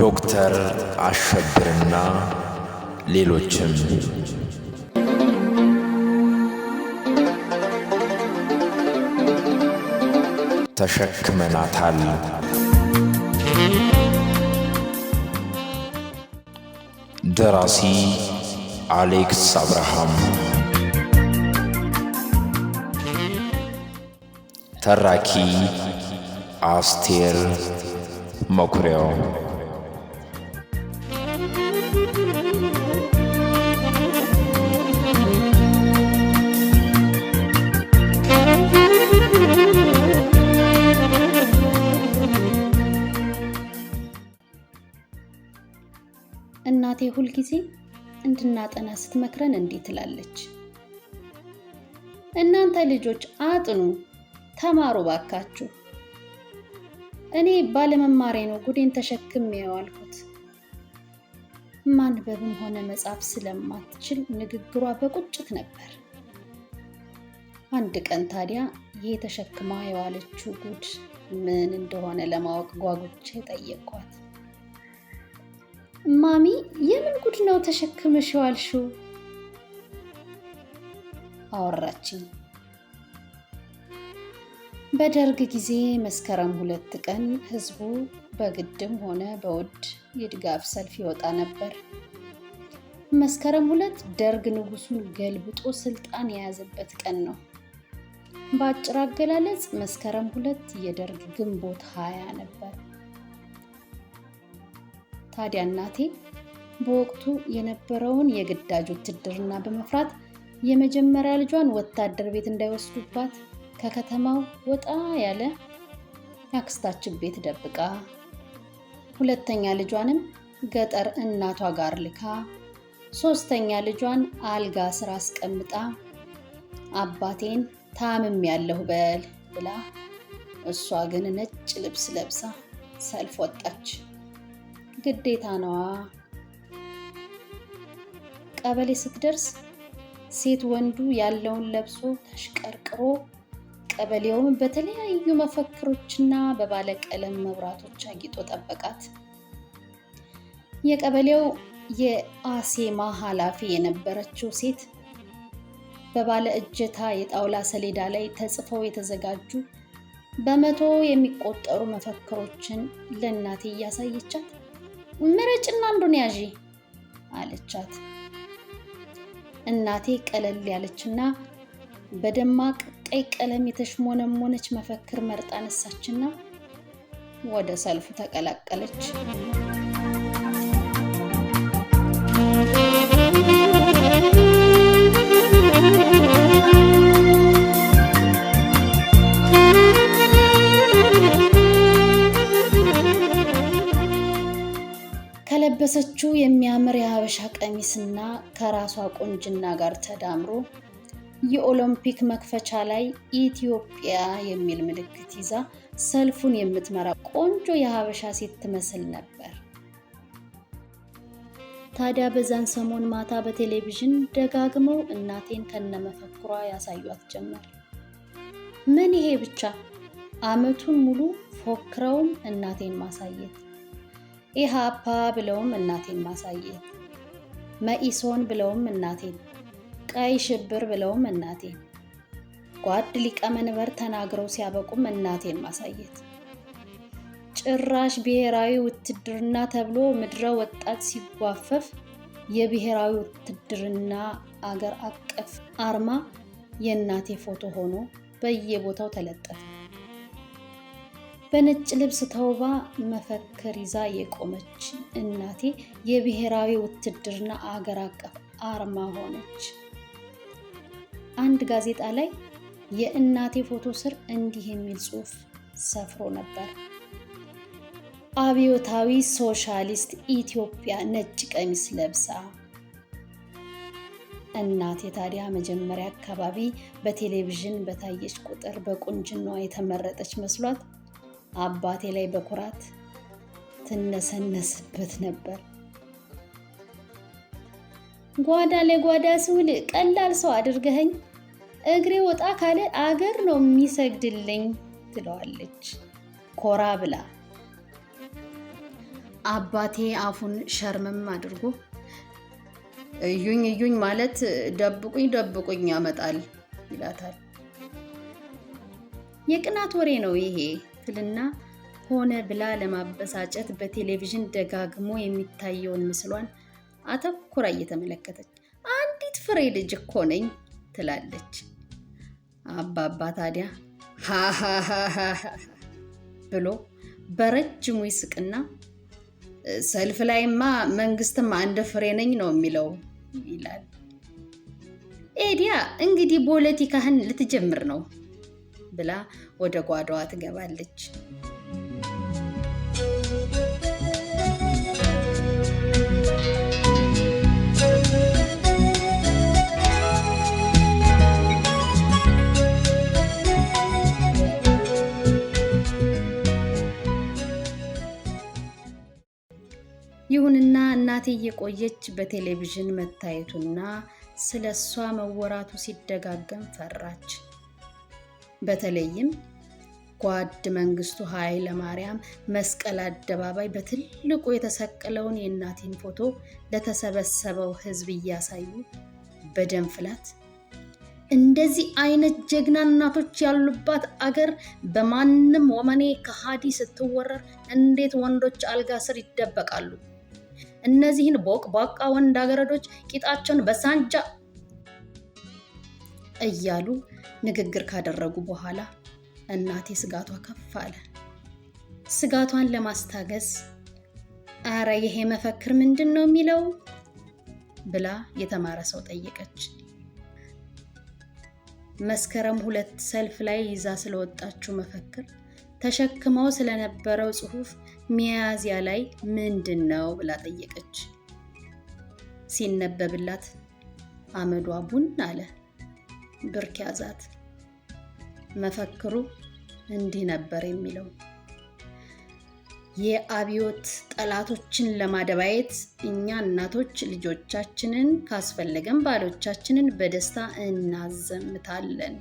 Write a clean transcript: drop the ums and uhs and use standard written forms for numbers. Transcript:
ዶክተር አሸብርና ሌሎችም ተሸክመናታል። ደራሲ አሌክስ አብርሃም፣ ተራኪ አስቴር መኩሪያው። እናቴ ሁልጊዜ እንድናጠና ስትመክረን እንዲህ ትላለች፣ እናንተ ልጆች አጥኑ፣ ተማሩ ባካችሁ። እኔ ባለመማሬ ነው ጉዴን ተሸክሜ የዋልኩት። ማንበብም ሆነ መጻፍ ስለማትችል ንግግሯ በቁጭት ነበር። አንድ ቀን ታዲያ ይሄ ተሸክማ የዋለችው ጉድ ምን እንደሆነ ለማወቅ ጓጉቼ ጠየቅኳት። ማሚ፣ የምን ጉድ ነው ተሸክመሽ የዋልሽው? አወራችኝ። በደርግ ጊዜ መስከረም 2 ቀን ህዝቡ በግድም ሆነ በውድ የድጋፍ ሰልፍ ይወጣ ነበር። መስከረም 2 ደርግ ንጉሱን ገልብጦ ስልጣን የያዘበት ቀን ነው። በአጭር አገላለጽ መስከረም 2 የደርግ ግንቦት 20 ነበር። ታዲያ እናቴ በወቅቱ የነበረውን የግዳጅ ውትድርና በመፍራት የመጀመሪያ ልጇን ወታደር ቤት እንዳይወስዱባት ከከተማው ወጣ ያለ አክስታችን ቤት ደብቃ፣ ሁለተኛ ልጇንም ገጠር እናቷ ጋር ልካ፣ ሶስተኛ ልጇን አልጋ ስር አስቀምጣ አባቴን ታምም ያለሁ በል ብላ፣ እሷ ግን ነጭ ልብስ ለብሳ ሰልፍ ወጣች። ግዴታ ነዋ። ቀበሌ ስትደርስ ሴት ወንዱ ያለውን ለብሶ ተሽቀርቅሮ፣ ቀበሌውም በተለያዩ መፈክሮችና በባለቀለም መብራቶች አጊጦ ጠበቃት። የቀበሌው የአሴማ ኃላፊ የነበረችው ሴት በባለ እጀታ የጣውላ ሰሌዳ ላይ ተጽፈው የተዘጋጁ በመቶ የሚቆጠሩ መፈክሮችን ለእናቴ እያሳየቻት ምረጭና አንዱን ያዢ አለቻት። እናቴ ቀለል ያለችና በደማቅ ቀይ ቀለም የተሽሞነሞነች መፈክር መርጣ ነሳችና ወደ ሰልፉ ተቀላቀለች። ከለበሰችው የሚያምር የሀበሻ ቀሚስና ከራሷ ቁንጅና ጋር ተዳምሮ የኦሎምፒክ መክፈቻ ላይ ኢትዮጵያ የሚል ምልክት ይዛ ሰልፉን የምትመራ ቆንጆ የሀበሻ ሴት ትመስል ነበር። ታዲያ በዛን ሰሞን ማታ በቴሌቪዥን ደጋግመው እናቴን ከነመፈክሯ ያሳዩት ጀመር። ምን ይሄ ብቻ! አመቱን ሙሉ ፎክረውም እናቴን ማሳየት፣ ኢሃፓ ብለውም እናቴን ማሳየት፣ መኢሶን ብለውም እናቴን፣ ቀይ ሽብር ብለውም እናቴን፣ ጓድ ሊቀመንበር ተናግረው ሲያበቁም እናቴን ማሳየት፣ ጭራሽ ብሔራዊ ውትድርና ተብሎ ምድረ ወጣት ሲጓፈፍ የብሔራዊ ውትድርና አገር አቀፍ አርማ የእናቴ ፎቶ ሆኖ በየቦታው ተለጠፈ። በነጭ ልብስ ተውባ መፈክር ይዛ የቆመች እናቴ የብሔራዊ ውትድርና አገር አቀፍ አርማ ሆነች። አንድ ጋዜጣ ላይ የእናቴ ፎቶ ስር እንዲህ የሚል ጽሑፍ ሰፍሮ ነበር። አብዮታዊ ሶሻሊስት ኢትዮጵያ ነጭ ቀሚስ ለብሳ። እናቴ ታዲያ መጀመሪያ አካባቢ በቴሌቪዥን በታየች ቁጥር በቁንጅናዋ የተመረጠች መስሏት አባቴ ላይ በኩራት ትነሰነስበት ነበር። ጓዳ ለጓዳ ስውል ቀላል ሰው አድርገኸኝ እግሬ ወጣ ካለ አገር ነው የሚሰግድልኝ ትለዋለች ኮራ ብላ። አባቴ አፉን ሸርመም አድርጎ እዩኝ እዩኝ ማለት ደብቁኝ ደብቁኝ ያመጣል ይላታል። የቅናት ወሬ ነው ይሄ ትልና ሆነ ብላ ለማበሳጨት በቴሌቪዥን ደጋግሞ የሚታየውን ምስሏን አተኩራ እየተመለከተች አንዲት ፍሬ ልጅ እኮ ነኝ ትላለች። አባባ ታዲያ ሃሃሃሃ ብሎ በረጅሙ ይስቅና ሰልፍ ላይማ መንግስትም አንድ ፍሬ ነኝ ነው የሚለው ይላል። ኤዲያ እንግዲህ ፖለቲካህን ልትጀምር ነው ብላ ወደ ጓዳዋ ትገባለች። ይሁንና እናቴ እየቆየች በቴሌቪዥን መታየቱና ስለሷ መወራቱ ሲደጋገም ፈራች። በተለይም ጓድ መንግስቱ ኃይለ ማርያም መስቀል አደባባይ በትልቁ የተሰቀለውን የእናቴን ፎቶ ለተሰበሰበው ሕዝብ እያሳዩ በደም ፍላት እንደዚህ አይነት ጀግና እናቶች ያሉባት አገር በማንም ወመኔ ከሃዲ ስትወረር እንዴት ወንዶች አልጋ ስር ይደበቃሉ? እነዚህን ቦቅቧቃ ወንድ አገረዶች ቂጣቸውን በሳንጃ እያሉ ንግግር ካደረጉ በኋላ እናቴ ስጋቷ ከፍ አለ። ስጋቷን ለማስታገስ አረ ይሄ መፈክር ምንድን ነው የሚለው ብላ የተማረ ሰው ጠየቀች። መስከረም 2 ሰልፍ ላይ ይዛ ስለወጣችው መፈክር ተሸክመው ስለነበረው ጽሑፍ ሚያዝያ ላይ ምንድን ነው ብላ ጠየቀች። ሲነበብላት አመዷ ቡን አለ። ብርክ ያዛት። መፈክሩ እንዲህ ነበር የሚለው የአብዮት ጠላቶችን ለማደባየት እኛ እናቶች ልጆቻችንን ካስፈለገን ባሎቻችንን በደስታ እናዘምታለን።